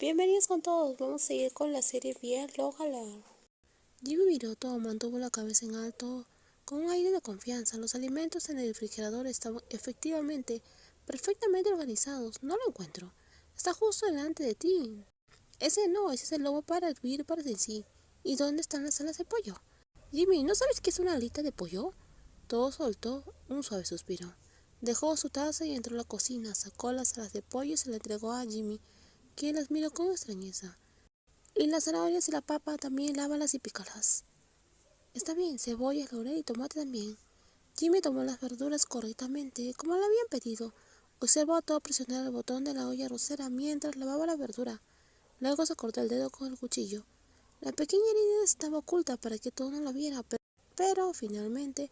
Bienvenidos con todos, vamos a seguir con la serie Vía Lógala. Jimmy miró todo, mantuvo la cabeza en alto, con un aire de confianza. Los alimentos en el refrigerador estaban efectivamente perfectamente organizados. No lo encuentro. Está justo delante de ti. Ese es el lobo para hervir para sí. ¿Y dónde están las alas de pollo? Jimmy, ¿no sabes qué es una alita de pollo? Todo soltó un suave suspiro. Dejó su taza y entró a la cocina, sacó las alas de pollo y se las entregó a Jimmy, quien las miró con extrañeza. Y las zanahorias y la papa también lávalas y pícalas. Está bien, cebolla, laurel y tomate también. Jimmy tomó las verduras correctamente, como le habían pedido. Observó a todo presionar el botón de la olla arrocera mientras lavaba la verdura. Luego se cortó el dedo con el cuchillo. La pequeña herida estaba oculta para que todo no la viera, pero finalmente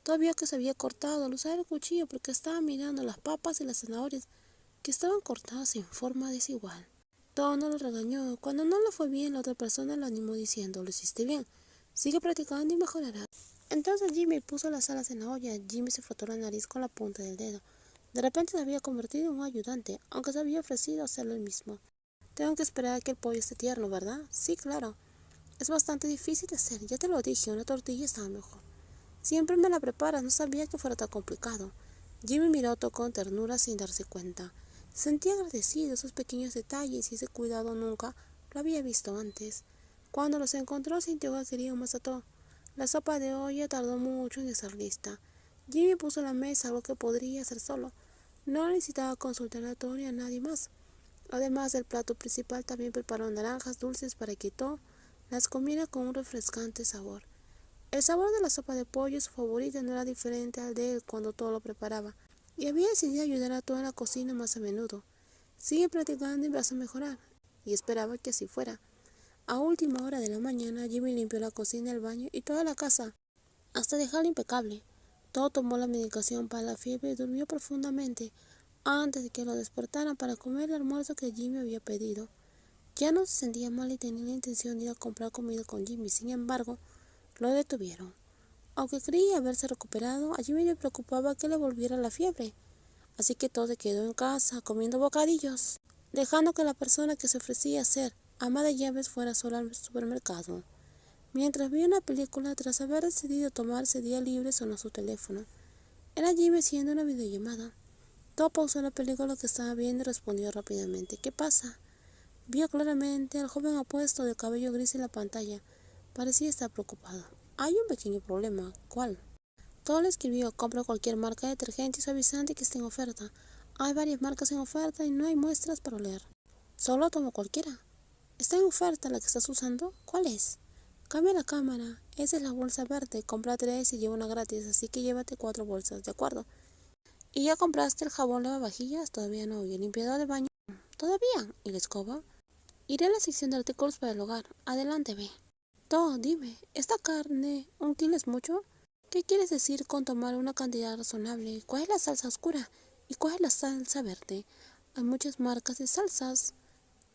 todo vio que se había cortado al usar el cuchillo porque estaba mirando las papas y las zanahorias que estaban cortadas en forma desigual. Todo no lo regañó. Cuando no le fue bien, la otra persona lo animó diciendo: lo hiciste bien, sigue practicando y mejorarás. Entonces Jimmy puso las alas en la olla. Jimmy se frotó la nariz con la punta del dedo. De repente se había convertido en un ayudante, aunque se había ofrecido a hacerlo él mismo. Tengo que esperar a que el pollo esté tierno, ¿verdad? Sí, claro. Es bastante difícil de hacer, ya te lo dije, una tortilla estaba mejor. Siempre me la preparas, no sabía que fuera tan complicado. Jimmy miró a Otto con ternura sin darse cuenta. Sentía agradecido esos pequeños detalles y ese cuidado nunca lo había visto antes. Cuando los encontró sintió que quería más a Otto. La sopa de olla tardó mucho en estar lista. Jimmy puso en la mesa algo que podría hacer solo. No necesitaba consultar a Tony ni a nadie más. Además del plato principal, también preparó naranjas dulces para que Otto las comiera con un refrescante sabor. El sabor de la sopa de pollo, su favorita, no era diferente al de él cuando todo lo preparaba, y había decidido ayudar a toda la cocina más a menudo. Sigue practicando y vas a mejorar, y esperaba que así fuera. A última hora de la mañana, Jimmy limpió la cocina, el baño y toda la casa, hasta dejarla impecable. Todo tomó la medicación para la fiebre y durmió profundamente antes de que lo despertaran para comer el almuerzo que Jimmy había pedido. Ya no se sentía mal y tenía la intención de ir a comprar comida con Jimmy, sin embargo, lo detuvieron. Aunque creía haberse recuperado, a Jimmy le preocupaba que le volviera la fiebre, así que todo se quedó en casa comiendo bocadillos, dejando que la persona que se ofrecía a ser ama de llaves fuera sola al supermercado. Mientras veía una película, tras haber decidido tomarse día libre, sonó su teléfono. Era Jimmy haciendo una videollamada. Todo pausó la película que estaba viendo y respondió rápidamente: ¿Qué pasa? Vio claramente al joven apuesto de cabello gris en la pantalla. Parecía estar preocupado. Hay un pequeño problema. ¿Cuál? Todo le escribió: compra cualquier marca de detergente y suavizante que esté en oferta. Hay varias marcas en oferta y no hay muestras para oler. Solo tomo cualquiera. ¿Está en oferta la que estás usando? ¿Cuál es? Cambia la cámara. Esa es la bolsa verde. Compra 3 y lleva una gratis, así que llévate 4 bolsas, ¿de acuerdo? ¿Y ya compraste el jabón lavavajillas? Todavía no. ¿Y el limpiador de baño? Todavía. ¿Y la escoba? Iré a la sección de artículos para el hogar. Adelante, ve. Todo, dime, ¿esta carne, un kilo es mucho? ¿Qué quieres decir con tomar una cantidad razonable? ¿Cuál es la salsa oscura? ¿Y cuál es la salsa verde? Hay muchas marcas de salsas.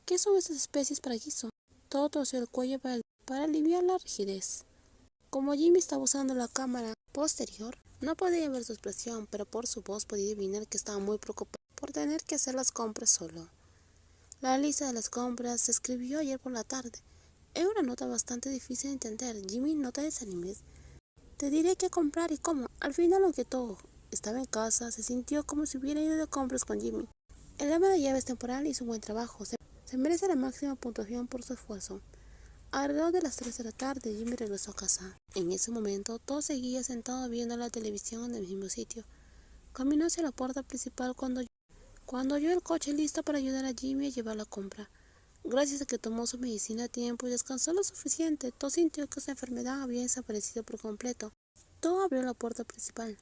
¿Qué son esas especies para guiso? Todo torció el cuello para aliviar la rigidez. Como Jimmy estaba usando la cámara posterior, no podía ver su expresión, pero por su voz podía adivinar que estaba muy preocupado por tener que hacer las compras solo. La lista de las compras se escribió ayer por la tarde. Es una nota bastante difícil de entender. Jimmy, no te desanimes. Te diré qué comprar y cómo. Al final, aunque todo estaba en casa, se sintió como si hubiera ido de compras con Jimmy. El ama de llaves temporal hizo un buen trabajo. Se merece la máxima puntuación por su esfuerzo. Alrededor de las 3 de la tarde, Jimmy regresó a casa. En ese momento, todo seguía sentado viendo la televisión en el mismo sitio. Caminó hacia la puerta principal cuando oyó el coche listo para ayudar a Jimmy a llevar la compra. Gracias a que tomó su medicina a tiempo y descansó lo suficiente, Todd sintió que su enfermedad había desaparecido por completo. Todd abrió la puerta principal.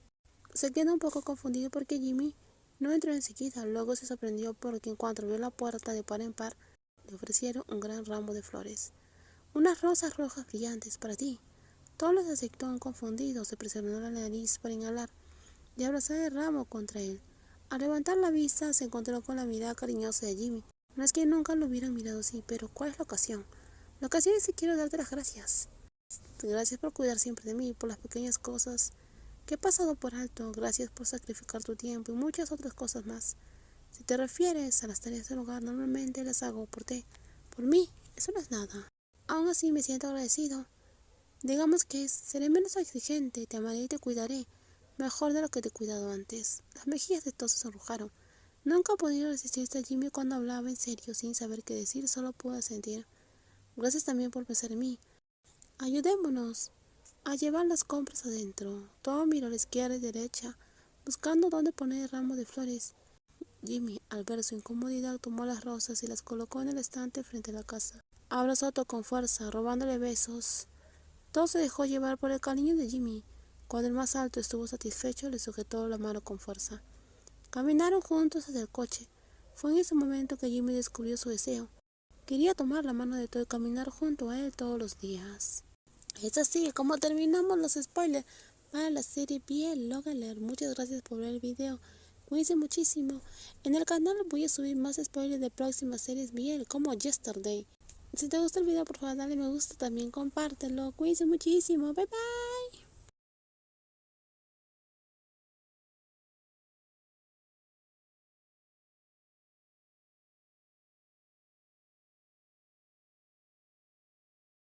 Se quedó un poco confundido porque Jimmy no entró enseguida. Luego se sorprendió porque en cuanto abrió la puerta de par en par, le ofrecieron un gran ramo de flores. Unas rosas rojas brillantes para ti. Todd los aceptó confundido, se presionó la nariz para inhalar y abrazar el ramo contra él. Al levantar la vista, se encontró con la mirada cariñosa de Jimmy. No es que nunca lo hubieran mirado así, pero ¿cuál es la ocasión? La ocasión es que quiero darte las gracias. Gracias por cuidar siempre de mí, por las pequeñas cosas que he pasado por alto. Gracias por sacrificar tu tiempo y muchas otras cosas más. Si te refieres a las tareas del hogar, normalmente las hago por ti. Por mí, eso no es nada. Aún así me siento agradecido. Digamos que seré menos exigente, te amaré y te cuidaré, mejor de lo que te he cuidado antes. Las mejillas de todos se sonrojaron. Nunca he podido resistirse a Jimmy cuando hablaba en serio, sin saber qué decir, solo pude sentir. Gracias también por pensar en mí. Ayudémonos a llevar las compras adentro. Todo miró a la izquierda y derecha, buscando dónde poner el ramo de flores. Jimmy, al ver su incomodidad, tomó las rosas y las colocó en el estante frente a la casa. Abrazó a Otto con fuerza, robándole besos. Todo se dejó llevar por el cariño de Jimmy. Cuando el más alto estuvo satisfecho, le sujetó la mano con fuerza. Caminaron juntos hacia el coche. Fue en ese momento que Jimmy descubrió su deseo. Quería tomar la mano de Todd y caminar junto a él todos los días. Es así como terminamos los spoilers para la serie BL Logaler. Muchas gracias por ver el video. Cuídense muchísimo. En el canal voy a subir más spoilers de próximas series BL como Yesterday. Si te gusta el video, por favor dale me gusta, también compártelo. Cuídense muchísimo. Bye bye.